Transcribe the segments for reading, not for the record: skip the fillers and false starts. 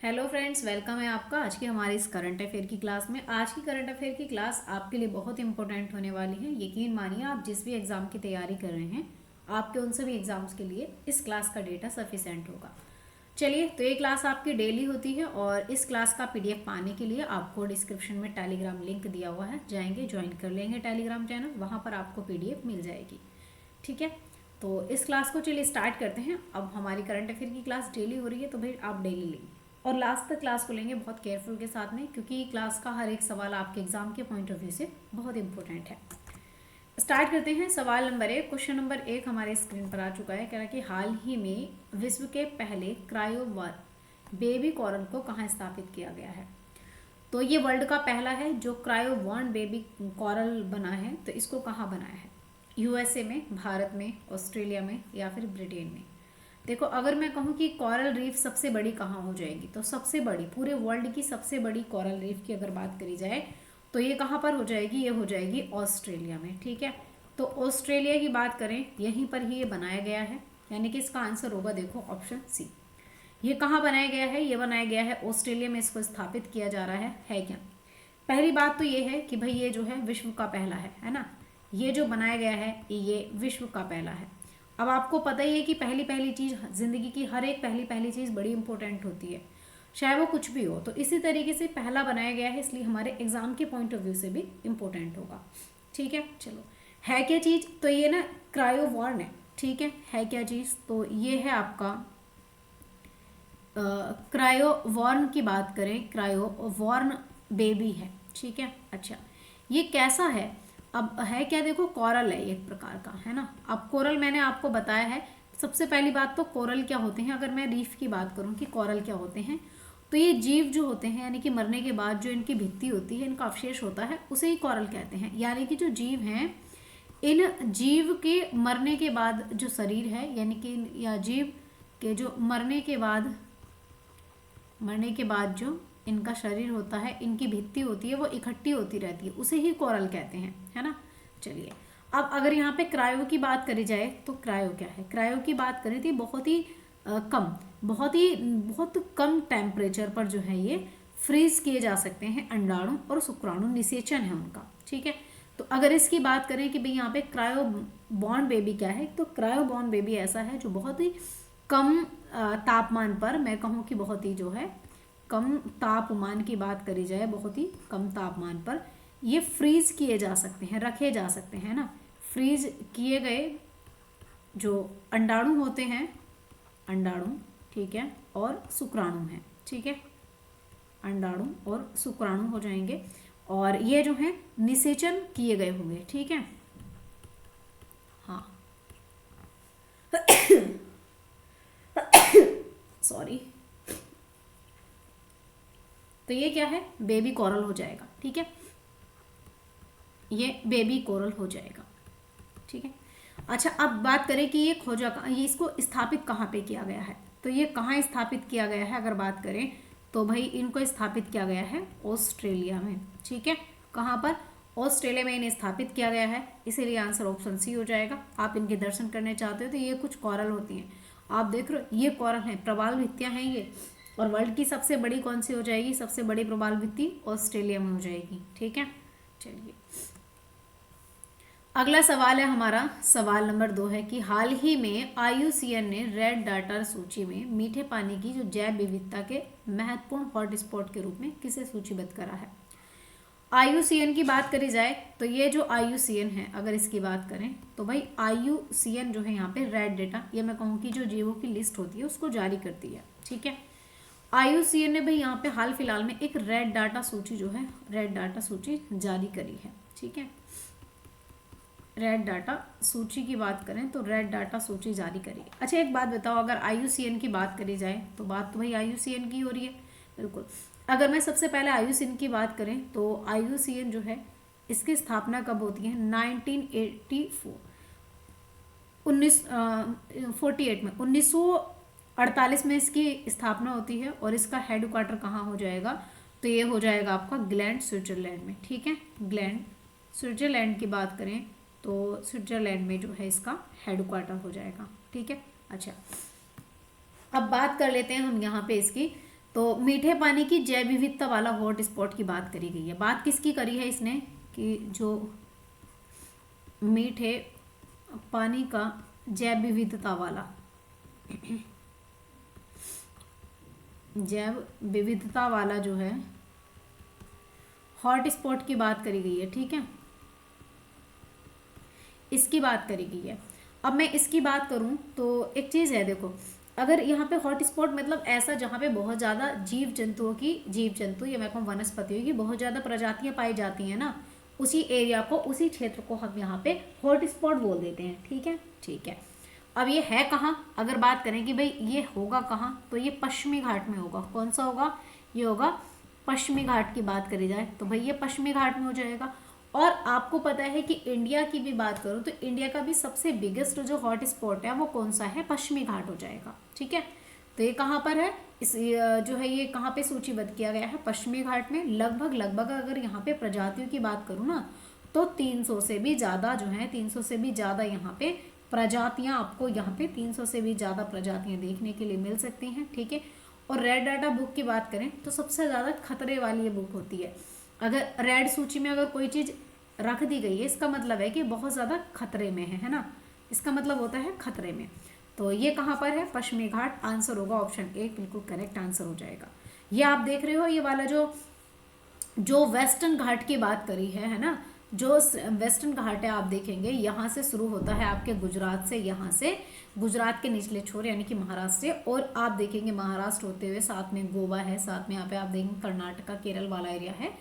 Hello friends, welcome है आपका आज की हमारी इस करंट अफेयर की क्लास में। आज की करंट अफेयर की क्लास आपके लिए बहुत इंपॉर्टेंट होने वाली है। यकीन मानिए, आप जिस भी एग्ज़ाम की तैयारी कर रहे हैं, आपके उन सभी एग्ज़ाम्स के लिए इस क्लास का डेटा सफिशेंट होगा। चलिए, तो ये क्लास आपकी डेली होती है और इस क्लास का पीडीएफ पाने के लिए आपको डिस्क्रिप्शन में टेलीग्राम लिंक दिया हुआ है, जाएंगे ज्वाइन कर लेंगे टेलीग्राम चैनल, वहाँ पर आपको पीडीएफ मिल जाएगी। ठीक है, तो इस क्लास को चलिए स्टार्ट करते हैं। अब हमारी करंट अफेयर की क्लास डेली हो रही है, तो भाई आप डेली लेंगे और लास्ट तक क्लास को लेंगे बहुत केयरफुल के साथ में, क्योंकि क्लास का हर एक सवाल आपके एग्जाम के पॉइंट ऑफ व्यू से बहुत इंपॉर्टेंट है। स्टार्ट करते हैं। सवाल नंबर 1, क्वेश्चन नंबर 1 हमारे स्क्रीन पर आ चुका है। कह रहा है कि हाल ही में विश्व के पहले क्रायोवर बेबी कॉरल को कहाँ स्थापित किया गया है। तो ये वर्ल्ड का पहला है जो क्रायोवॉन बेबी कॉरल बना है। तो इसको कहाँ बनाया है? यूएसए में, भारत में, ऑस्ट्रेलिया में या फिर ब्रिटेन में। देखो, अगर मैं कहूँ कि कोरल रीफ सबसे बड़ी कहाँ हो जाएगी, तो सबसे बड़ी पूरे वर्ल्ड की सबसे बड़ी कोरल रीफ की अगर बात करी जाए तो ये कहाँ पर हो जाएगी? ये हो जाएगी ऑस्ट्रेलिया में। ठीक है, तो ऑस्ट्रेलिया की बात करें, यहीं पर ही ये बनाया गया है, यानी कि इसका आंसर होगा देखो ऑप्शन सी। ये कहाँ बनाया गया है? ये बनाया गया है ऑस्ट्रेलिया में, इसको स्थापित किया जा रहा है क्या? पहली बात तो ये है कि भाई ये जो है विश्व का पहला है ना। ये जो बनाया गया है ये विश्व का पहला है। अब आपको पता ही है कि पहली पहली चीज़, जिंदगी की हर एक पहली पहली चीज़ बड़ी इंपॉर्टेंट होती है, चाहे वो कुछ भी हो। तो इसी तरीके से पहला बनाया गया है, इसलिए हमारे एग्जाम के पॉइंट ऑफ व्यू से भी इम्पोर्टेंट होगा। ठीक है, चलो, है क्या चीज़? तो ये ना क्रायोवॉर्न है। ठीक है क्या चीज़? तो ये है आपका क्रायोवॉर्न की बात करें, क्रायोवॉर्न बेबी है। ठीक है, अच्छा, ये कैसा है? अब है क्या? देखो, कोरल है एक प्रकार का, है ना। अब कोरल मैंने आपको बताया है। सबसे पहली बात तो कोरल क्या होते हैं, अगर मैं रीफ की बात करूं कि कोरल क्या होते हैं, तो ये जीव जो होते हैं, यानी कि मरने के बाद जो इनकी भित्ति होती है, इनका अवशेष होता है, उसे ही कोरल कहते हैं। यानी कि जो जीव हैं, इन जीव के मरने के बाद जो शरीर है, यानी कि या जीव के जो मरने के बाद जो इनका शरीर होता है, इनकी भित्ति होती है, वो इकट्ठी होती रहती है, उसे ही कोरल कहते हैं, है ना। चलिए, अब अगर यहाँ पे क्रायो की बात करी जाए तो क्रायो क्या है? क्रायो की बात करें तो बहुत ही बहुत कम टेम्परेचर पर जो है ये फ्रीज किए जा सकते हैं अंडाणु और शुक्राणु, निषेचन है उनका। ठीक है, तो अगर इसकी बात करें कि भाई यहाँ पे क्रायो बॉर्न बेबी क्या है, तो क्रायो बॉर्न बेबी ऐसा है जो बहुत ही कम तापमान पर, मैं कहूँ कि बहुत ही जो है कम तापमान की बात करी जाए, बहुत ही कम तापमान पर ये फ्रीज किए जा सकते हैं, रखे जा सकते हैं ना। फ्रीज किए गए जो अंडाणु होते हैं, अंडाणु, ठीक है, और शुक्राणु हैं। ठीक है, अंडाणु और शुक्राणु हो जाएंगे, और ये जो है निषेचन किए गए होंगे। ठीक है, हाँ सॉरी। तो ये क्या है? बेबी कोरल हो जाएगा। ठीक है, ये बेबी कोरल हो जाएगा। ठीक है, अच्छा, अब बात करें कि ये खोजा ये इसको स्थापित कहाँ पे किया गया है। तो ये कहाँ स्थापित किया गया है अगर बात करें, तो भाई इनको स्थापित किया गया है ऑस्ट्रेलिया में। ठीक है, कहाँ पर? ऑस्ट्रेलिया में इन्हें स्थापित किया गया है, इसीलिए आंसर ऑप्शन सी हो जाएगा। आप इनके दर्शन करने चाहते हो तो ये कुछ कोरल होती हैं, आप देख रहे हो, ये कोरल हैं, प्रवाल भित्तियाँ हैं ये। और वर्ल्ड की सबसे बड़ी कौन सी हो जाएगी? सबसे बड़ी प्रवाल भित्ति ऑस्ट्रेलिया में हो जाएगी। ठीक है, चलिए, अगला सवाल है हमारा, सवाल नंबर 2 है कि हाल ही में आईयूसीएन ने रेड डाटा सूची में मीठे पानी की जो जैव विविधता के महत्वपूर्ण हॉटस्पॉट के रूप में किसे सूचीबद्ध करा है। आईयूसीएन की बात करी जाए तो ये जो आईयूसीएन है, अगर इसकी बात करें तो भाई आईयूसीएन जो है यहाँ पे रेड डेटा, ये मैं कहूँ कि जो जीवों की लिस्ट होती है उसको जारी करती है। ठीक है, आईयूसीएन ने भाई यहाँ पे हाल फिलहाल में एक रेड डाटा सूची जो है, रेड डाटा सूची जारी करी है। ठीक है, रेड डाटा सूची की बात करें तो रेड डाटा सूची जारी करी। अच्छा, एक बात बताओ, अगर आईयूसीएन की बात करी जाए तो बात तो भाई आईयूसीएन की हो रही है, बिल्कुल। अगर मैं सबसे पहले आईयूसीएन की बात करें तो आईयूसीएन जो है, इसकी स्थापना कब होती है? 1984 48 में, 1948 में इसकी स्थापना होती है। और इसका हेड क्वार्टर कहाँ हो जाएगा? तो ये हो जाएगा आपका ग्लैंड, स्विट्जरलैंड में। ठीक है, ग्लैंड, स्विट्जरलैंड की बात करें तो स्विट्जरलैंड में जो है इसका हेड क्वार्टर हो जाएगा। ठीक है, अच्छा, अब बात कर लेते हैं हम यहाँ पे इसकी। तो मीठे पानी की जैव विविधता वाला हॉट स्पॉट की बात करी गई है। बात किसकी करी है इसने कि जो मीठे पानी का जैव विविधता वाला जैव विविधता वाला जो है हॉट स्पॉट की बात करी गई है। ठीक है, इसकी बात करी गई है। अब मैं इसकी बात करूं तो एक चीज़ है, देखो अगर यहाँ पे हॉट स्पॉट मतलब ऐसा जहाँ पे बहुत ज़्यादा जीव जंतु या मैं कहूँ वनस्पतियों की बहुत ज़्यादा प्रजातियाँ पाई जाती हैं ना, उसी एरिया को, उसी क्षेत्र को हम यहाँ पे हॉट स्पॉट बोल देते हैं। ठीक है, ठीक है। अब ये है कहाँ, अगर बात करें कि भाई ये होगा कहाँ, तो ये पश्चिमी घाट में होगा। कौन सा होगा, ये होगा पश्चिमी घाट की बात करी जाए तो भाई ये पश्चिमी घाट में हो जाएगा। और आपको पता है कि इंडिया की भी बात करूँ तो इंडिया का भी सबसे बिगेस्ट जो हॉट स्पॉट है वो कौन सा है, पश्चिमी घाट हो जाएगा। ठीक है, तो ये कहाँ पर है, इस जो है ये कहाँ पे सूचीबद्ध किया गया है, पश्चिमी घाट में। लगभग अगर यहाँ पे प्रजातियों की बात करूँ ना तो 300 से भी ज़्यादा जो है, 300 से भी ज़्यादा यहाँ पे प्रजातियाँ, आपको यहाँ पे 300 से भी ज़्यादा प्रजातियाँ देखने के लिए मिल सकती हैं। ठीक है, और रेड डाटा बुक की बात करें तो सबसे ज़्यादा खतरे वाली ये बुक होती है। अगर रेड सूची में अगर कोई चीज़ रख दी गई है, इसका मतलब है कि बहुत ज़्यादा खतरे में है ना, इसका मतलब होता है खतरे में। तो ये कहाँ पर है, पश्चिमी घाट। आंसर होगा ऑप्शन ए, बिल्कुल करेक्ट आंसर हो जाएगा। ये आप देख रहे हो, ये वाला जो वेस्टर्न घाट की बात करी है ना, जो वेस्टर्न घाट है आप देखेंगे यहाँ से शुरू होता है आपके गुजरात से, यहाँ से गुजरात के निचले छोर यानी कि महाराष्ट्र से, और आप देखेंगे महाराष्ट्र होते हुए साथ में गोवा है, साथ में यहाँ पे आप देखेंगे कर्नाटका केरल वाला एरिया है,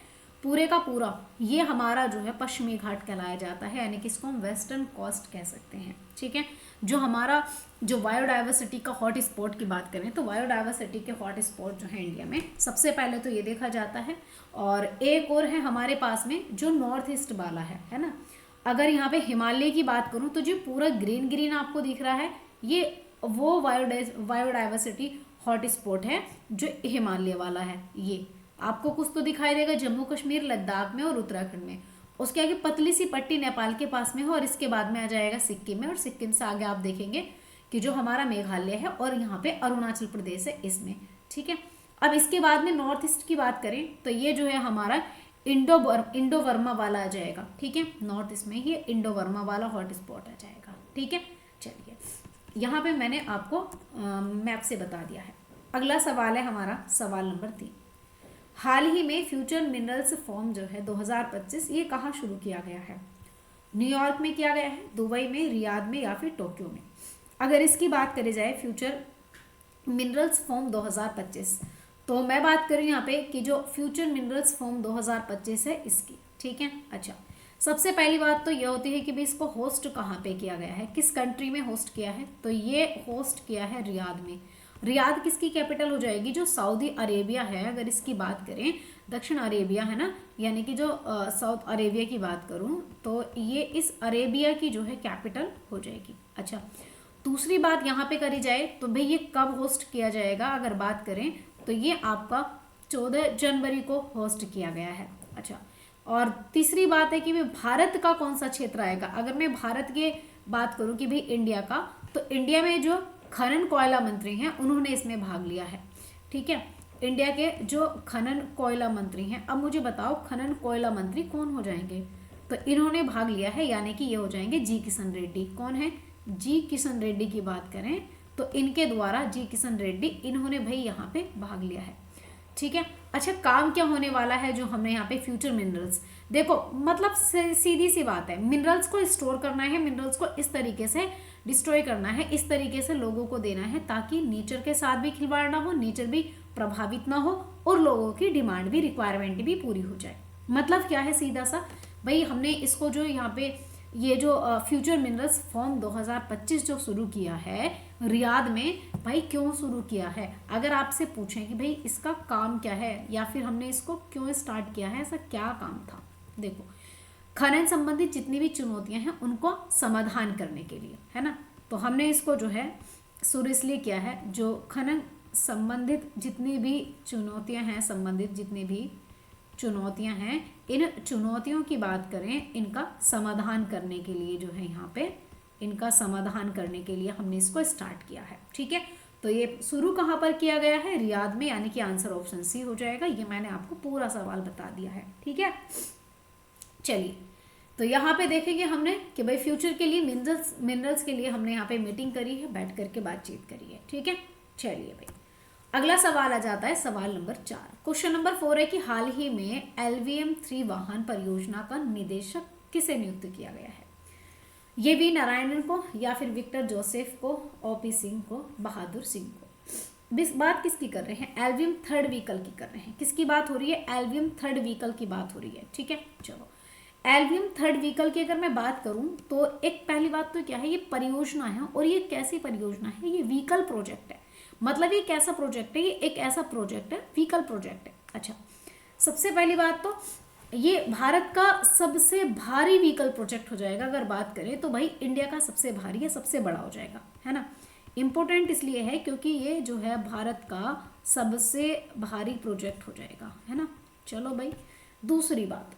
पूरे का पूरा ये हमारा जो है पश्चिमी घाट कहलाया जाता है, यानी कि इसको हम वेस्टर्न कोस्ट कह सकते हैं। ठीक है, जो हमारा जो बायोडाइवर्सिटी का हॉट स्पॉट की बात करें तो बायोडाइवर्सिटी के हॉट स्पॉट जो है इंडिया में सबसे पहले तो ये देखा जाता है, और एक और है हमारे पास में जो नॉर्थ ईस्ट वाला है ना। अगर यहाँ पे हिमालय की बात करूँ तो जो पूरा ग्रीन ग्रीन आपको दिख रहा है ये वो बायोडाइवर्सिटी हॉट स्पॉट है जो हिमालय वाला है। ये आपको कुछ तो दिखाई देगा जम्मू कश्मीर लद्दाख में और उत्तराखंड में, उसके आगे पतली सी पट्टी नेपाल के पास में है, और इसके बाद में आ जाएगा सिक्किम में, और सिक्किम से आगे आप देखेंगे कि जो हमारा मेघालय है, और यहाँ पे अरुणाचल प्रदेश है इसमें। ठीक है, अब इसके बाद में नॉर्थ ईस्ट की बात करें तो ये जो है हमारा इंडो वर्मा वाला आ जाएगा। ठीक है, नॉर्थ ईस्ट में ये इंडो वर्मा वाला हॉट स्पॉट आ जाएगा। ठीक है, चलिए यहाँ पे मैंने आपको मैप से बता दिया है। अगला सवाल है हमारा सवाल नंबर 3। हाल ही में फ्यूचर मिनरल्स फॉर्म जो है 2025 ये कहाँ शुरू किया गया है, न्यूयॉर्क में किया गया है, दुबई में, रियाद में या फिर टोक्यो में। अगर इसकी बात करी जाए फ्यूचर मिनरल्स फॉर्म 2025, तो मैं बात करूँ यहाँ पे कि जो फ्यूचर मिनरल्स फॉर्म 2025 है इसकी। ठीक है, अच्छा सबसे पहली बात तो ये होती है कि भाई इसको होस्ट कहाँ पे किया गया है, किस कंट्री में होस्ट किया है, तो ये होस्ट किया है रियाद में। रियाद किसकी कैपिटल हो जाएगी, जो सऊदी अरेबिया है। अगर इसकी बात करें, दक्षिण अरेबिया है ना, यानी कि जो साउथ अरेबिया की बात करूं तो ये इस अरेबिया की जो है कैपिटल हो जाएगी। अच्छा, दूसरी बात यहाँ पे करी जाए तो भाई ये कब होस्ट किया जाएगा, अगर बात करें तो ये आपका 14 जनवरी को होस्ट किया गया है। अच्छा, और तीसरी बात है कि भाई भारत का कौन सा क्षेत्र आएगा। अगर मैं भारत की बात करूँ कि भाई इंडिया का, तो इंडिया में जो खनन कोयला मंत्री हैं उन्होंने इसमें भाग लिया है। ठीक है, इंडिया के जो खनन कोयला मंत्री हैं, अब मुझे बताओ खनन कोयला मंत्री कौन हो जाएंगे, तो इन्होंने भाग लिया है, यानी कि ये हो जाएंगे जी किशन रेड्डी। कौन है, जी किशन रेड्डी की बात करें तो इनके द्वारा जी किशन रेड्डी इन्होंने भाई यहाँ पे भाग लिया है। ठीक है, अच्छा काम क्या होने वाला है जो हमने यहाँ पे फ्यूचर मिनरल्स, देखो मतलब सीधी सी बात है, मिनरल्स को स्टोर करना है, मिनरल्स को इस तरीके से डिस्ट्रॉय करना है, इस तरीके से लोगों को देना है ताकि नेचर के साथ भी खिलवाड़ ना हो, नेचर भी प्रभावित ना हो, और लोगों की डिमांड भी, रिक्वायरमेंट भी पूरी हो जाए। मतलब क्या है, सीधा सा भाई हमने इसको जो यहाँ पे ये जो फ्यूचर मिनरल्स फॉर्म 2025 जो शुरू किया है रियाद में, भाई क्यों शुरू किया है। अगर आपसे पूछें कि भाई इसका काम क्या है या फिर हमने इसको क्यों स्टार्ट किया है, ऐसा क्या काम था, देखो खनन संबंधित जितनी भी चुनौतियां हैं उनको समाधान करने के लिए, है ना। तो हमने इसको जो है शुरू इसलिए किया है, जो खनन संबंधित जितनी भी चुनौतियां हैं, संबंधित जितनी भी चुनौतियां हैं, इन चुनौतियों की बात करें, इनका समाधान करने के लिए जो है यहाँ पे इनका समाधान करने के लिए हमने इसको स्टार्ट किया है। ठीक है, तो ये शुरू कहाँ पर किया गया है? रियाद में, यानी कि आंसर ऑप्शन सी हो जाएगा। ये मैंने आपको पूरा सवाल बता दिया है, ठीक है। चलिए, तो यहाँ पे देखेंगे हमने कि भाई फ्यूचर के लिए मिनरल्स के लिए हमने यहाँ पे मीटिंग करी है, बैठ करके बातचीत करी है, ठीक है। चलिए भाई, अगला सवाल आ जाता है, सवाल नंबर 4। क्वेश्चन नंबर 4 है कि हाल ही में LVM-3 वाहन परियोजना का निदेशक किसे नियुक्त किया गया है? ये वी नारायणन को, या फिर विक्टर जोसेफ को, OP सिंह को, बहादुर सिंह को। बात किसकी कर रहे हैं? LVM थर्ड व्हीकल की कर रहे हैं। किसकी बात हो रही है? LVM थर्ड व्हीकल की बात हो रही है, ठीक है। चलो, LVM थर्ड व्हीकल की अगर मैं बात करूं तो एक पहली बात तो क्या है, ये परियोजना है। और ये कैसी परियोजना है? ये व्हीकल प्रोजेक्ट है। मतलब ये कैसा प्रोजेक्ट है? ये एक ऐसा प्रोजेक्ट है, व्हीकल प्रोजेक्ट है। अच्छा, सबसे पहली बात तो ये भारत का सबसे भारी व्हीकल प्रोजेक्ट हो जाएगा। अगर बात करें तो भाई इंडिया का सबसे भारी या सबसे बड़ा हो जाएगा, है ना। इम्पोर्टेंट इसलिए है क्योंकि ये जो है भारत का सबसे भारी प्रोजेक्ट हो जाएगा, है ना। चलो भाई, दूसरी बात,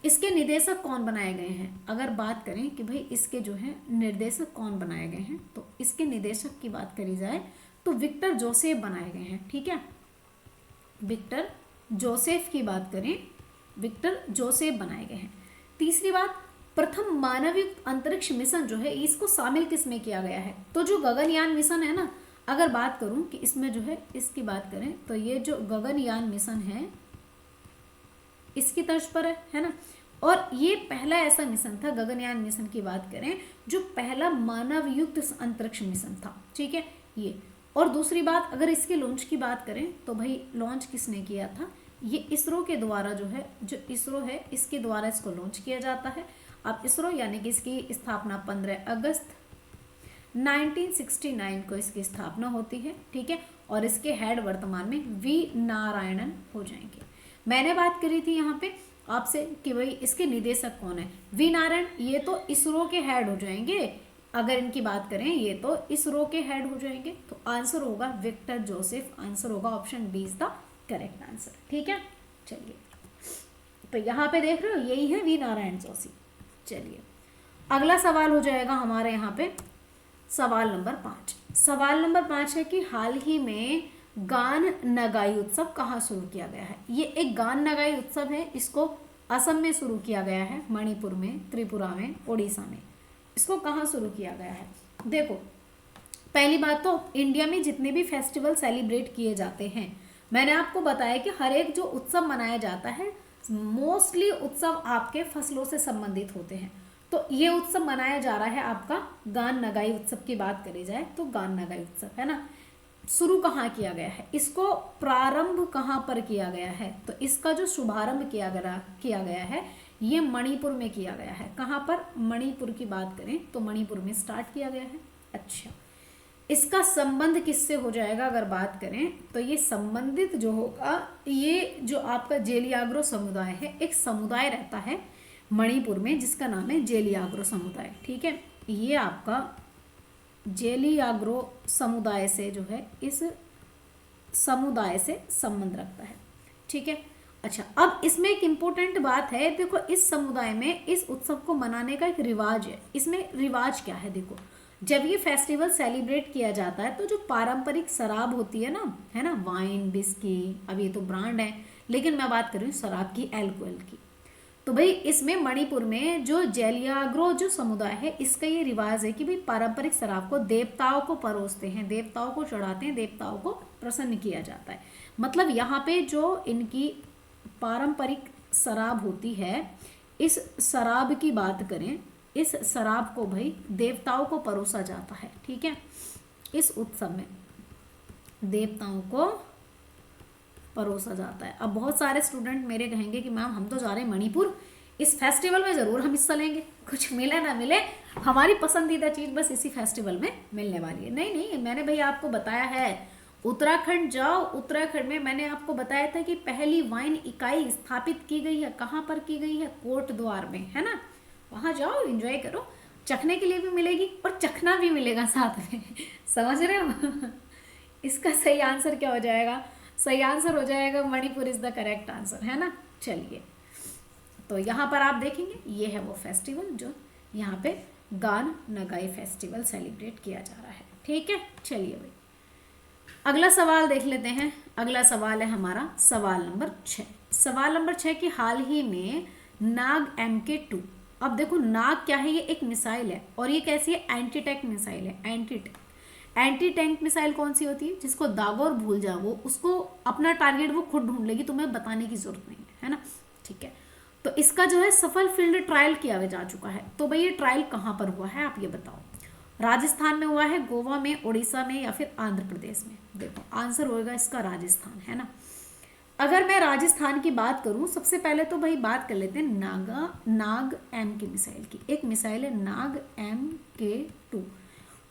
इसके निदेशक कौन बनाए गए हैं? अगर बात करें कि भाई इसके जो है निर्देशक कौन बनाए गए हैं, तो इसके निदेशक की बात करी जाए तो विक्टर जोसेफ बनाए गए हैं, ठीक है। विक्टर जोसेफ की बात करें, विक्टर जोसेफ बनाए गए हैं। तीसरी बात, प्रथम मानवयुक्त अंतरिक्ष मिशन जो है इसको शामिल किसमें किया गया है? तो जो गगनयान मिशन है ना, अगर बात करूं कि इसमें जो है इसकी बात करें तो ये जो गगनयान मिशन है इसकी तर्ज पर है ना। और ये पहला ऐसा मिशन था, गगनयान मिशन की बात करें, जो पहला मानवयुक्त अंतरिक्ष मिशन था, ठीक है ये। और दूसरी बात, अगर इसके लॉन्च की बात करें तो भाई लॉन्च किसने किया था? ये इसरो के द्वारा जो है, जो इसरो है इसके द्वारा इसको लॉन्च किया जाता है। अब इसरो यानी कि इसकी स्थापना 15 अगस्त 1969 को इसकी स्थापना होती है, ठीक है। और इसके हेड वर्तमान में वी नारायणन हो जाएंगे। मैंने बात करी थी यहाँ पे आपसे कि भाई इसके निदेशक कौन है? वी नारायण, ये तो इसरो के हेड हो जाएंगे। अगर इनकी बात करें ये तो इसरो के हेड हो जाएंगे। तो आंसर होगा विक्टर जोसेफ, आंसर होगा option B is the correct answer, ठीक है। चलिए, तो यहाँ पे देख रहे हो यही है वी नारायण जोशी। चलिए, अगला सवाल हो जाएगा हमारे यहाँ पे सवाल नंबर 5। सवाल नंबर 5 है कि हाल ही में गान नगाई उत्सव कहाँ शुरू किया गया है? ये एक गान नगाई उत्सव है, इसको असम में शुरू किया गया है, मणिपुर में, त्रिपुरा में, उड़ीसा में। इसको कहाँ शुरू किया गया है? देखो, पहली बात तो इंडिया में जितने भी फेस्टिवल सेलिब्रेट किए जाते हैं, मैंने आपको बताया कि हर एक जो उत्सव मनाया जाता है मोस्टली उत्सव आपके फसलों से संबंधित होते हैं। तो ये उत्सव मनाया जा रहा है आपका गान नगाई उत्सव की बात करी जाए तो गान नगाई उत्सव, है ना। शुरू कहाँ किया गया है? इसको प्रारंभ कहाँ पर किया गया है? तो इसका जो शुभारंभ किया गया है ये मणिपुर में किया गया है। कहाँ पर? मणिपुर की बात करें तो मणिपुर में स्टार्ट किया गया है। अच्छा, इसका संबंध किससे हो जाएगा? अगर बात करें तो ये संबंधित जो होगा, ये जो आपका जेलियाग्रो समुदाय है, एक समुदाय रहता है मणिपुर में जिसका नाम है जेलियाग्रो समुदाय, ठीक है। ये आपका जेलियाग्रो समुदाय से जो है, इस समुदाय से संबंध रखता है, ठीक है। अच्छा, अब इसमें एक इम्पोर्टेंट बात है, देखो इस समुदाय में इस उत्सव को मनाने का एक रिवाज है। इसमें रिवाज क्या है? देखो, जब ये फेस्टिवल सेलिब्रेट किया जाता है तो जो पारंपरिक शराब होती है ना, है ना, वाइन, बिस्की, अब ये तो ब्रांड है, लेकिन मैं बात कर रही हूँ शराब की, अल्कोहल की। तो भाई इसमें मणिपुर में जो जेलियाग्रो जो समुदाय है, इसका ये रिवाज है कि भाई पारंपरिक शराब को देवताओं को परोसते हैं, देवताओं को चढ़ाते हैं, देवताओं को प्रसन्न किया जाता है। मतलब यहाँ पे जो इनकी पारंपरिक शराब होती है, इस शराब की बात करें, इस शराब को भाई देवताओं को परोसा जाता है, ठीक है। इस उत्सव में देवताओं को परोसा जाता है। अब बहुत सारे स्टूडेंट मेरे कहेंगे कि मैम हम तो जा रहे हैं मणिपुर, इस फेस्टिवल में ज़रूर हम हिस्सा लेंगे, कुछ मिले ना मिले हमारी पसंदीदा चीज़ बस इसी फेस्टिवल में मिलने वाली है। नहीं नहीं, मैंने भैया आपको बताया है उत्तराखंड जाओ, उत्तराखंड में मैंने आपको बताया था कि पहली वाइन इकाई स्थापित की गई है। कहाँ पर की गई है? कोटद्वार में, है ना। वहाँ जाओ, एंजॉय करो, चखने के लिए भी मिलेगी और चखना भी मिलेगा साथ में समझ रहे हो इसका सही आंसर क्या हो जाएगा? सही आंसर हो जाएगा Manipur is the correct answer, है ना। चलिए, तो यहाँ पर आप देखेंगे ये है वो फेस्टिवल जो यहाँ पे गान नगाई फेस्टिवल सेलिब्रेट किया जा रहा है, ठीक है। चलिए भाई, अगला सवाल देख लेते हैं। अगला सवाल है हमारा सवाल नंबर 6। सवाल नंबर 6 कि हाल ही में नाग MK2, अब देखो नाग क्या है, ये एक मिसाइल है और ये कैसी है, एंटी टैंक मिसाइल है। एंटी टैंक मिसाइल कौन सी होती है, जिसको दागो और भूल जाओ, वो उसको अपना टारगेट वो खुद ढूंढ लेगी, तुम्हें बताने की जरूरत नहीं है ना। ठीक है, तो इसका जो है सफल फील्ड ट्रायल किया जा चुका है। तो भाई ये ट्रायल कहाँ पर हुआ है, आप ये बताओ। राजस्थान में हुआ है, गोवा में, उड़ीसा में, या फिर आंध्र प्रदेश में। देखो आंसर होएगा इसका राजस्थान, है ना। अगर मैं राजस्थान की बात करूं, सबसे पहले तो भाई बात कर लेते हैं नाग MK मिसाइल की। एक मिसाइल है नाग MK2,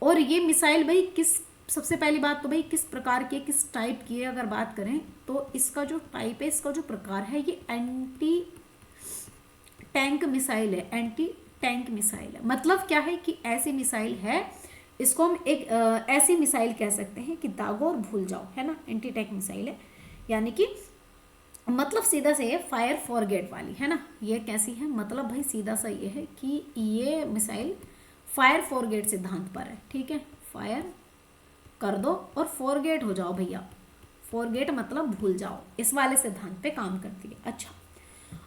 और ये मिसाइल भाई किस, सबसे पहली बात तो भाई किस प्रकार की, किस टाइप की है अगर बात करें तो इसका जो टाइप है, इसका जो प्रकार है, ये एंटी टैंक मिसाइल है। एंटी टैंक मिसाइल है, मतलब क्या है कि ऐसी मिसाइल है, इसको हम एक ऐसी मिसाइल कह सकते हैं कि दागो और भूल जाओ, है ना। एंटी टैंक मिसाइल है, यानी कि मतलब सीधा से ये फायर फॉरगेट वाली, है ना। ये कैसी है, मतलब भाई सीधा सा ये है कि ये मिसाइल फायर फॉरगेट सिद्धांत पर है। ठीक है, फायर कर दो और फॉरगेट हो जाओ भैया। फॉरगेट मतलब भूल जाओ, इस वाले सिद्धांत पे काम करती है। अच्छा,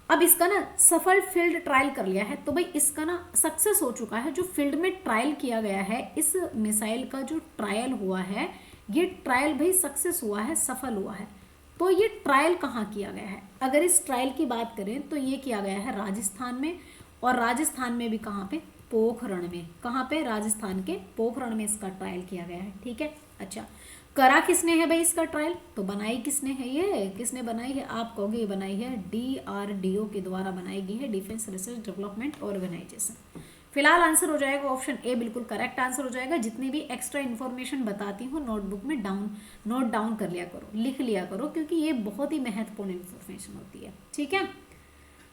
अब इसका ना सफल फील्ड ट्रायल कर लिया है, तो भाई इसका ना सक्सेस हो चुका है। जो फील्ड में ट्रायल किया गया है, इस मिसाइल का जो ट्रायल हुआ है, ये ट्रायल भाई सक्सेस हुआ है, सफल हुआ है। तो ये ट्रायल कहाँ किया गया है, अगर इस ट्रायल की बात करें तो ये किया गया है राजस्थान में, और राजस्थान में भी कहाँ पे, पोखरण में। कहाँ पे, राजस्थान के पोखरण में इसका ट्रायल किया गया है। ठीक है, अच्छा करा किसने है भाई इसका ट्रायल, तो बनाई किसने है, ये किसने बनाई है, आप कहोगे ये बनाई है DRDO के द्वारा बनाई गई है, डिफेंस रिसर्च डेवलपमेंट ऑर्गेनाइजेशन। फिलहाल आंसर हो जाएगा ऑप्शन ए, बिल्कुल करेक्ट आंसर हो जाएगा। जितनी भी एक्स्ट्रा इन्फॉर्मेशन बताती हूँ नोटबुक में नोट डाउन कर लिया करो, लिख लिया करो, क्योंकि ये बहुत ही महत्वपूर्ण इन्फॉर्मेशन होती है। ठीक है,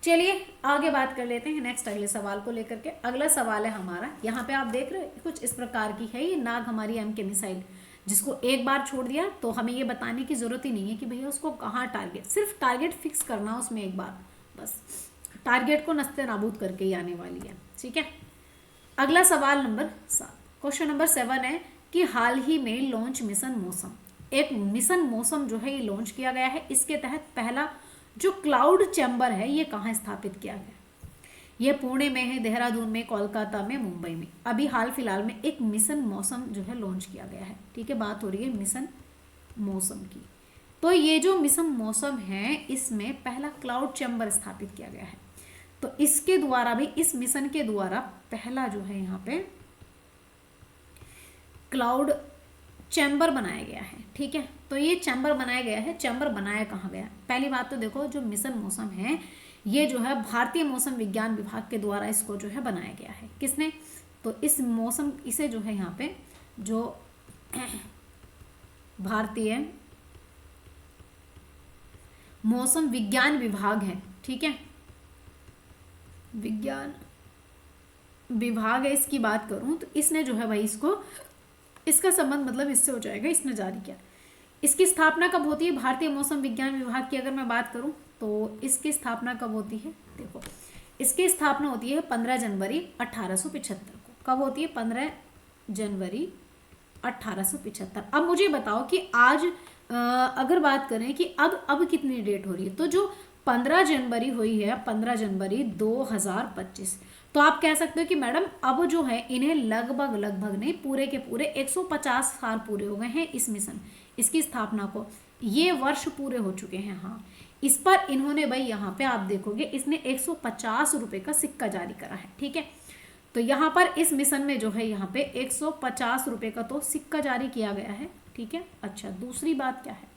चलिए आगे बात कर लेते हैं नेक्स्ट अगले सवाल को लेकर के। अगला सवाल है हमारा, यहाँ पे आप देख रहे हैं कुछ इस प्रकार की है ये नाग हमारी MK मिसाइल, जिसको एक बार छोड़ दिया तो हमें ये बताने की जरूरत ही नहीं है कि भैया उसको कहाँ टारगेट, सिर्फ टारगेट फिक्स करना उसमें एक बार, बस टारगेट को नस्ते नाबूद करके ही आने वाली है। ठीक है, अगला सवाल नंबर 7, क्वेश्चन नंबर 7 है कि हाल ही में लॉन्च मिशन मौसम, एक मिशन मौसम जो है ये लॉन्च किया गया है। इसके तहत पहला जो क्लाउड चैम्बर है ये कहाँ स्थापित किया गया, ये पुणे में है, देहरादून में, कोलकाता में, मुंबई में। अभी हाल फिलहाल में एक मिशन मौसम जो है लॉन्च किया गया है। ठीक है, बात हो रही है मिशन मौसम की। तो ये जो मिशन मौसम है, इसमें पहला क्लाउड चैम्बर स्थापित किया गया है। तो इसके द्वारा भी, इस मिशन के द्वारा पहला जो है यहाँ पे क्लाउड चैम्बर बनाया गया है। ठीक है, तो ये चैम्बर बनाया गया है। चैम्बर बनाया कहाँ गया, पहली बात तो देखो जो मिशन मौसम है ये जो है भारतीय मौसम विज्ञान विभाग के द्वारा इसको जो है बनाया गया है। किसने, तो इस मौसम, इसे जो है यहाँ पे जो भारतीय मौसम विज्ञान विभाग है, ठीक है, विज्ञान विभाग है, इसकी बात करूं तो इसने जो है भाई इसको, इसका संबंध मतलब इससे हो जाएगा, इसने जारी किया। इसकी स्थापना कब होती है, भारतीय मौसम विज्ञान विभाग की अगर मैं बात करूं तो इसकी स्थापना कब होती है, देखो इसकी स्थापना होती है 15 जनवरी 1875 को। कब होती है, 15 जनवरी 1875। अब मुझे बताओ कि आज अगर बात करें कि अब कितनी डेट हो रही है, तो जो 15 जनवरी हुई है, 15 जनवरी 2025, तो आप कह सकते हो कि मैडम अब जो है इन्हें लगभग नहीं, पूरे के पूरे 150 साल पूरे हो गए हैं इस मिशन, इसकी स्थापना को, ये वर्ष पूरे हो चुके हैं। हाँ, इस पर इन्होंने भाई यहाँ पे आप देखोगे इसने 150 रुपए का सिक्का जारी करा है। ठीक है, तो यहाँ पर इस मिशन में जो है यहाँ पे 150 रुपए का तो सिक्का जारी किया गया है। ठीक है, अच्छा दूसरी बात क्या है,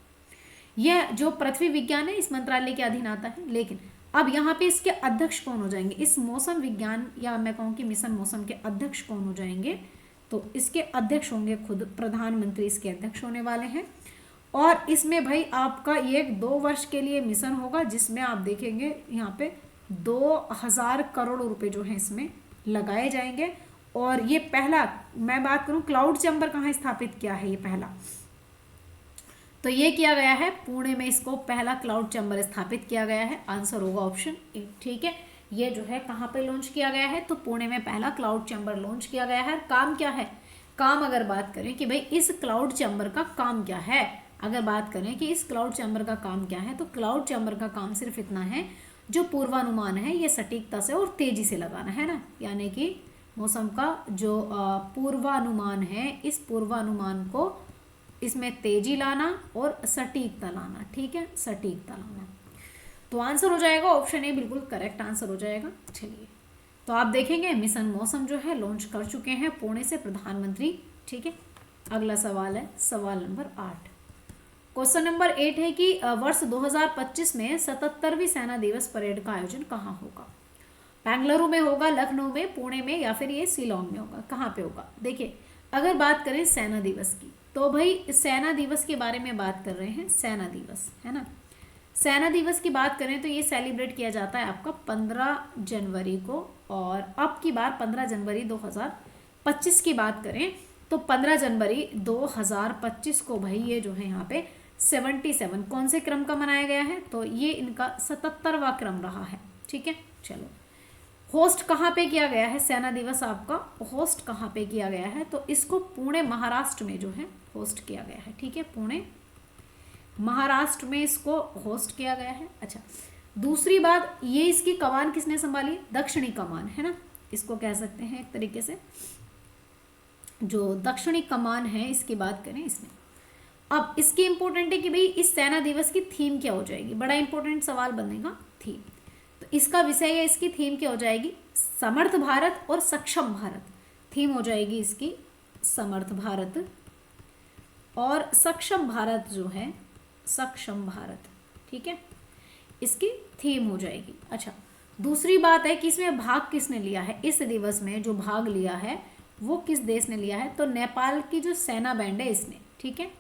यह जो पृथ्वी विज्ञान है इस मंत्रालय के अधीन आता है, लेकिन अब यहाँ पे इसके अध्यक्ष कौन हो जाएंगे, इस मौसम विज्ञान या मैं कहूँ कि मिशन मौसम के अध्यक्ष कौन हो जाएंगे, तो इसके अध्यक्ष होंगे खुद प्रधानमंत्री, इसके अध्यक्ष होने वाले हैं। और इसमें भाई आपका ये 2 वर्ष के लिए मिशन होगा, जिसमें आप देखेंगे यहाँ पे 2000 करोड़ रुपए जो है इसमें लगाए जाएंगे। और ये पहला, मैं बात करूं क्लाउड चैम्बर कहाँ स्थापित किया है, ये पहला तो ये किया गया है पुणे में, इसको पहला क्लाउड चैम्बर स्थापित किया गया है। आंसर होगा ऑप्शन ए। ठीक है, ये जो है कहाँ पे लॉन्च किया गया है, तो पुणे में पहला क्लाउड चैम्बर लॉन्च किया गया है। काम क्या है, काम अगर बात करें कि भाई इस क्लाउड चैम्बर का काम क्या है, अगर बात करें कि इस क्लाउड चैम्बर का काम क्या है, तो क्लाउड चैम्बर का काम सिर्फ इतना है, जो पूर्वानुमान है ये सटीकता से और तेजी से लगाना है ना, यानी कि मौसम का जो पूर्वानुमान है, इस पूर्वानुमान को इसमें तेजी लाना और सटीकता लाना, ठीक है, सटीकता लाना। तो आंसर हो जाएगा ऑप्शन ए, बिल्कुल करेक्ट आंसर हो जाएगा। चलिए, तो आप देखेंगे मिशन मौसम जो है लॉन्च कर चुके हैं पुणे से प्रधानमंत्री, ठीक है। अगला सवाल है सवाल नंबर 8। क्वेश्चन नंबर 8 है कि वर्ष 2025 में 77वीं सेना दिवस परेड का आयोजन कहाँ होगा? बेंगलुरु में होगा, लखनऊ में, पुणे में, या फिर ये शिलोंग में होगा? कहाँ पे होगा? देखिए, अगर बात करें सेना दिवस की, तो भाई सेना दिवस के बारे में बात कर रहे हैं, सेना दिवस है ना। सेना दिवस की बात करें तो ये सेलिब्रेट किया जाता है आपका 15 जनवरी को, और अब की बार 15 जनवरी 2025 की बात करें तो 15 जनवरी 2025 को भाई ये जो है यहाँ पे 77 कौन से क्रम का मनाया गया है? तो ये इनका 77वां क्रम रहा है, ठीक है। चलो, होस्ट कहाँ पे किया गया है सेना दिवस आपका? होस्ट कहाँ पे किया गया है? तो इसको पुणे महाराष्ट्र में जो है होस्ट किया गया है, ठीक है, पुणे महाराष्ट्र में इसको होस्ट किया गया है। अच्छा, दूसरी बात, ये इसकी कमान किसने संभाली? दक्षिणी कमान है ना, इसको कह सकते हैं एक तरीके से, जो दक्षिणी कमान है इसकी बात करें इसने। अब इसकी इंपॉर्टेंट है कि भाई इस सेना दिवस की थीम क्या हो जाएगी, बड़ा इंपॉर्टेंट सवाल बनेगा थीम। तो इसका विषय या इसकी थीम क्या हो जाएगी? समर्थ भारत और सक्षम भारत। थीम हो जाएगी इसकी समर्थ भारत और सक्षम भारत, जो है सक्षम भारत, ठीक है, इसकी थीम हो जाएगी। अच्छा, दूसरी बात है कि इसमें भाग किसने लिया है? इस दिवस में जो भाग लिया है वो किस देश ने लिया है? तो नेपाल की जो सेना बैंड है इसने, ठीक है,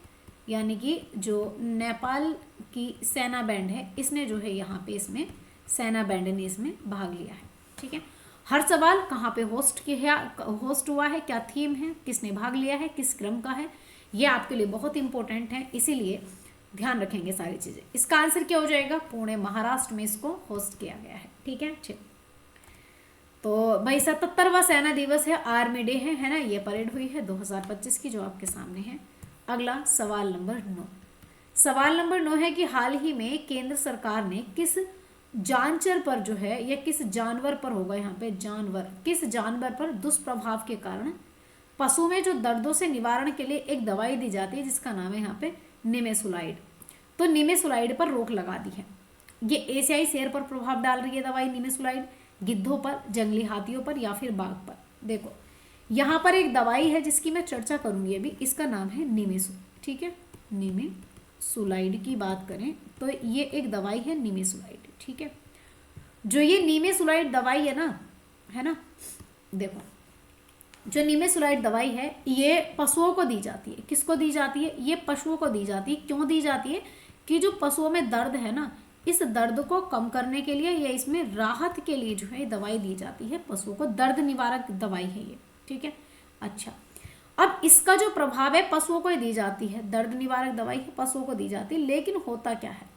यानी कि जो नेपाल की सेना बैंड है इसने जो है यहाँ पे इसमें सेना बैंड ने इसमें भाग लिया है, ठीक है। हर सवाल कहाँ पे होस्ट हुआ है, क्या थीम है, किसने भाग लिया है, किस क्रम का है, ये आपके लिए बहुत इंपॉर्टेंट है, इसीलिए ध्यान रखेंगे सारी चीजें। इसका आंसर क्या हो जाएगा? पुणे महाराष्ट्र में इसको होस्ट किया गया है, ठीक है। चलिए, तो भाई 77वां सेना दिवस है, आर्मी डे है ना, ये परेड हुई है 2025 की, जो आपके सामने है। अगला सवाल नंबर 9। सवाल नंबर 9 है कि हाल ही में केंद्र सरकार ने किस जानवर पर जो है, या किस जानवर पर होगा यहाँ पे, जानवर, किस जानवर पर दुष्प्रभाव के कारण पशु में जो दर्दों से निवारण के लिए एक दवाई दी जाती है जिसका नाम है यहाँ पे निमेसुलाइड, तो निमेसुलाइड पर रोक लगा दी है। ये एशियाई शेर पर प्रभाव डाल रही है दवाई निमेसुलाइड, गिद्धों पर, जंगली हाथियों पर, या फिर बाघ पर? देखो, यहाँ पर एक दवाई है जिसकी मैं चर्चा करूंगी अभी, इसका नाम है निमेसु, ठीक है, निमेसुलाइड की बात करें तो ये एक दवाई है निमेसुलाइड, ठीक है। जो ये निमेसुलाइड दवाई है ना, देखो, जो निमेसुलाइड दवाई है ये पशुओं को दी जाती है। किसको दी जाती है? ये पशुओं को दी जाती है। क्यों दी जाती है? कि जो पशुओं में दर्द है ना, इस दर्द को कम करने के लिए या इसमें राहत के लिए जो है दवाई दी जाती है पशुओं को, दर्द निवारक दवाई है ये, ठीक है। अच्छा, अब इसका जो प्रभाव है पशुओं को ही दी जाती है, दर्द निवारक दवाई है पशुओं को दी जाती है, लेकिन होता क्या है,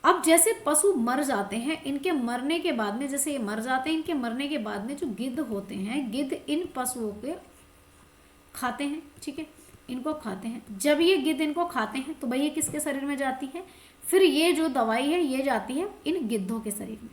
अब जैसे पशु मर जाते हैं, इनके मरने के बाद में, जैसे ये मर जाते हैं, इनके मरने के बाद में जो गिद्ध होते हैं, गिद्ध इन पशुओं के खाते हैं, ठीक है, इनको खाते हैं। जब ये गिद्ध इनको खाते हैं तो भाई ये किसके शरीर में जाती है? फिर ये जो दवाई है ये जाती है इन गिद्धों के शरीर में।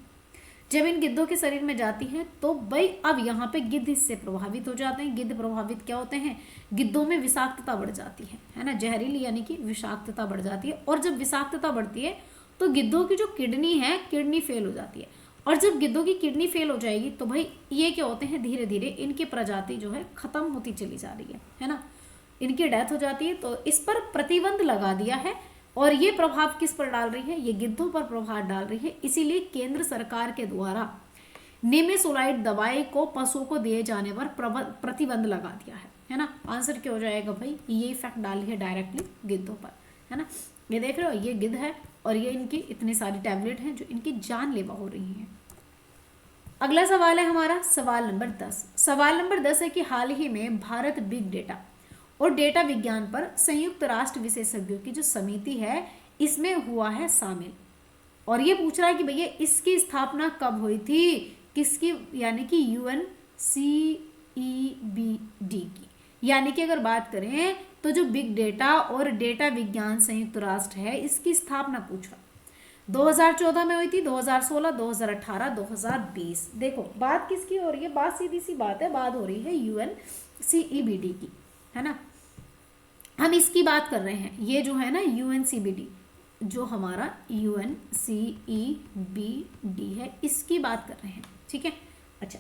जब इन गिद्धों के शरीर में जाती है तो भाई अब यहाँ पे गिद्ध इससे प्रभावित हो जाते हैं। गिद्ध प्रभावित क्या होते हैं? गिद्धों में विषाक्तता बढ़ जाती है ना, जहरीली यानी कि विषाक्तता बढ़ जाती है। और जब विषाक्तता बढ़ती है तो गिद्धों की जो किडनी है, किडनी फेल हो जाती है। और जब गिद्धों की किडनी फेल हो जाएगी तो भाई ये क्या होते हैं, धीरे धीरे इनकी प्रजाति जो है खत्म होती चली जा रही है ना, इनकी डेथ हो जाती है। तो इस पर प्रतिबंध लगा दिया है। और ये प्रभाव किस पर डाल रही है? ये गिद्धों पर प्रभाव डाल रही है। इसीलिए केंद्र सरकार के द्वारा निमेसुलाइड दवाई को पशुओं को दिए जाने पर प्रतिबंध लगा दिया है ना। आंसर क्या हो जाएगा भाई? ये इफेक्ट डाल रही है डायरेक्टली गिद्धों पर, है ना। ये देख रहे हो, ये गिद्ध है और ये इनकी इतनी सारी टैबलेट हैं जो इनकी जानलेवा हो रही हैं। अगला सवाल है हमारा सवाल नंबर 10। सवाल नंबर 10 है कि हाल ही में भारत बिग डेटा और डेटा विज्ञान पर संयुक्त राष्ट्र विशेषज्ञों की जो समिति है इसमें हुआ है शामिल। और ये पूछ रहा है कि भैया इसकी स्थापना कब हुई थी? किसकी? यानी कि UNCEBD की। यानी कि अगर बात करें तो जो बिग डेटा और डेटा विज्ञान संयुक्त राष्ट्र है, इसकी स्थापना पूछा 2014 में हुई थी, 2016, 2018, 2020। देखो बात किसकी हो रही है, बात सीधी सी बात है, बात हो रही है UNCEBD की, है ना। हम इसकी बात कर रहे हैं, ये जो है ना UNCEBD, जो हमारा UNCEBD है, इसकी बात कर रहे हैं, ठीक है। अच्छा,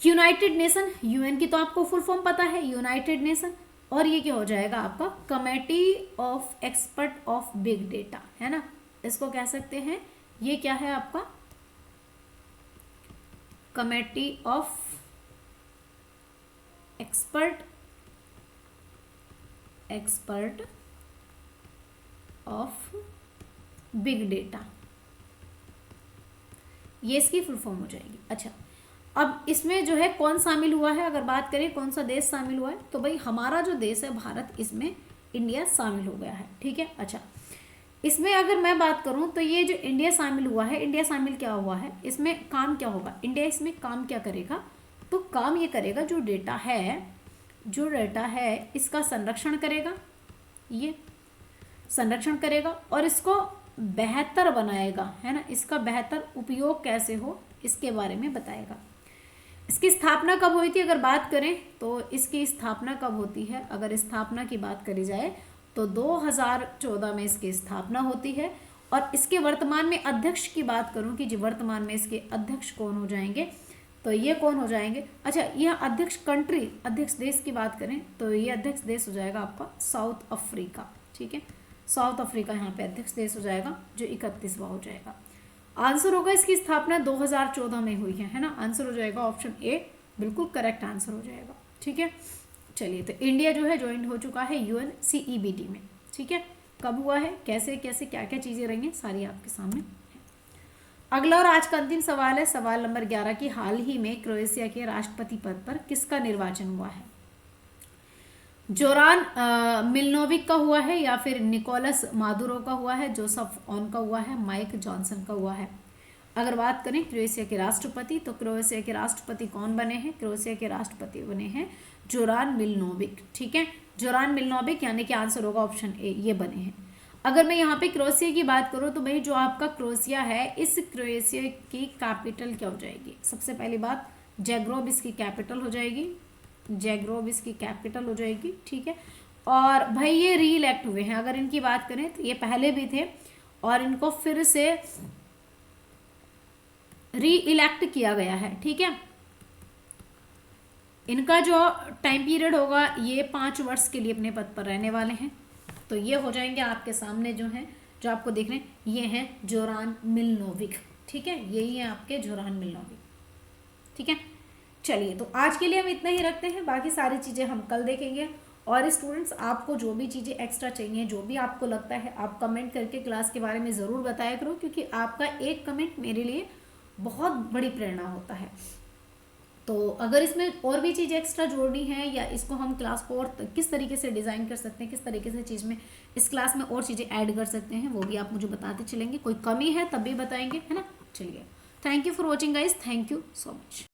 यूनाइटेड नेशन, यूएन की तो आपको फुल फॉर्म पता है, यूनाइटेड नेशन, और ये क्या हो जाएगा आपका committee of expert of big data, है ना, इसको कह सकते हैं। ये क्या है आपका committee of expert of big data, ये इसकी फुल फॉर्म हो जाएगी। अच्छा, अब इसमें जो है कौन शामिल हुआ है, अगर बात करें कौन सा देश शामिल हुआ है, तो भाई हमारा जो देश है भारत, इसमें इंडिया शामिल हो गया है, ठीक है। अच्छा, इसमें अगर मैं बात करूं तो ये जो इंडिया शामिल हुआ है, इंडिया शामिल क्या हुआ है, इसमें काम क्या होगा, इंडिया इसमें काम क्या करेगा, तो काम ये करेगा जो डेटा है इसका संरक्षण करेगा, ये संरक्षण करेगा और इसको बेहतर बनाएगा, है ना, इसका बेहतर उपयोग कैसे हो इसके बारे में बताएगा। इसकी स्थापना कब हुई थी, अगर बात करें तो इसकी स्थापना कब होती है, अगर स्थापना की बात करी जाए तो 2014 में इसकी स्थापना होती है। और इसके वर्तमान में अध्यक्ष की बात करूं कि जी वर्तमान में इसके अध्यक्ष कौन हो जाएंगे, तो ये कौन हो जाएंगे, अच्छा यह अध्यक्ष कंट्री, अध्यक्ष देश की बात करें तो ये अध्यक्ष देश हो जाएगा आपका साउथ अफ्रीका, ठीक है, साउथ अफ्रीका यहाँ पे अध्यक्ष देश हो जाएगा, जो 31वां हो जाएगा। आंसर होगा इसकी स्थापना 2014 में हुई है ना, आंसर हो जाएगा ऑप्शन ए, बिल्कुल करेक्ट आंसर हो जाएगा, ठीक है। चलिए, तो इंडिया जो है ज्वाइन हो चुका है UNCEBD में, ठीक है। कब हुआ है, कैसे कैसे क्या क्या चीज़ें रही हैं, सारी आपके सामने है। अगला और आज का अंतिम सवाल है, सवाल नंबर 11 की हाल ही में क्रोएशिया के राष्ट्रपति पद पर किसका निर्वाचन हुआ है, जोरान मिलनोविक का हुआ है या फिर निकोलस मादुरो का हुआ है, जोसेफ ऑन का हुआ है, माइक जॉनसन का हुआ है। अगर बात करें क्रोएशिया के राष्ट्रपति, तो क्रोएशिया के राष्ट्रपति कौन बने हैं, क्रोएशिया के राष्ट्रपति बने हैं जोरान मिलनोविक, ठीक है, जोरान मिलनोविक, यानी कि आंसर होगा ऑप्शन ए, ये बने हैं। अगर मैं यहाँ पे क्रोएशिया की बात करूँ तो भाई जो आपका क्रोएशिया है, इस क्रोएशिया की कैपिटल क्या हो जाएगी, सबसे पहली बात जैग्रेब इसकी कैपिटल हो जाएगी, जैग्रेब इसकी कैपिटल हो जाएगी, ठीक है। और भाई ये री इलेक्ट हुए हैं, अगर इनकी बात करें तो ये पहले भी थे और इनको फिर से री इलेक्ट किया गया है, ठीक है। इनका जो टाइम पीरियड होगा ये 5 वर्ष के लिए अपने पद पर रहने वाले हैं। तो ये हो जाएंगे आपके सामने जो हैं, जो आपको देख रहे हैं, ये हैं जोरान मिलनोविक, ठीक है, यही है आपके जोरान मिलनोविक, ठीक है। चलिए, तो आज के लिए हम इतना ही रखते हैं, बाकी सारी चीज़ें हम कल देखेंगे। और स्टूडेंट्स, आपको जो भी चीज़ें एक्स्ट्रा चाहिए, जो भी आपको लगता है, आप कमेंट करके क्लास के बारे में ज़रूर बताया करो, क्योंकि आपका एक कमेंट मेरे लिए बहुत बड़ी प्रेरणा होता है। तो अगर इसमें और भी चीज़ें एक्स्ट्रा जोड़नी है या इसको हम क्लास को और किस तरीके से डिज़ाइन कर सकते हैं, किस तरीके से चीज़ में इस क्लास में और चीज़ें ऐड कर सकते हैं, वो भी आप मुझे बताते चलेंगे, कोई कमी है तब भी बताएंगे, है ना। चलिए, thank you for watching guys, thank you so much.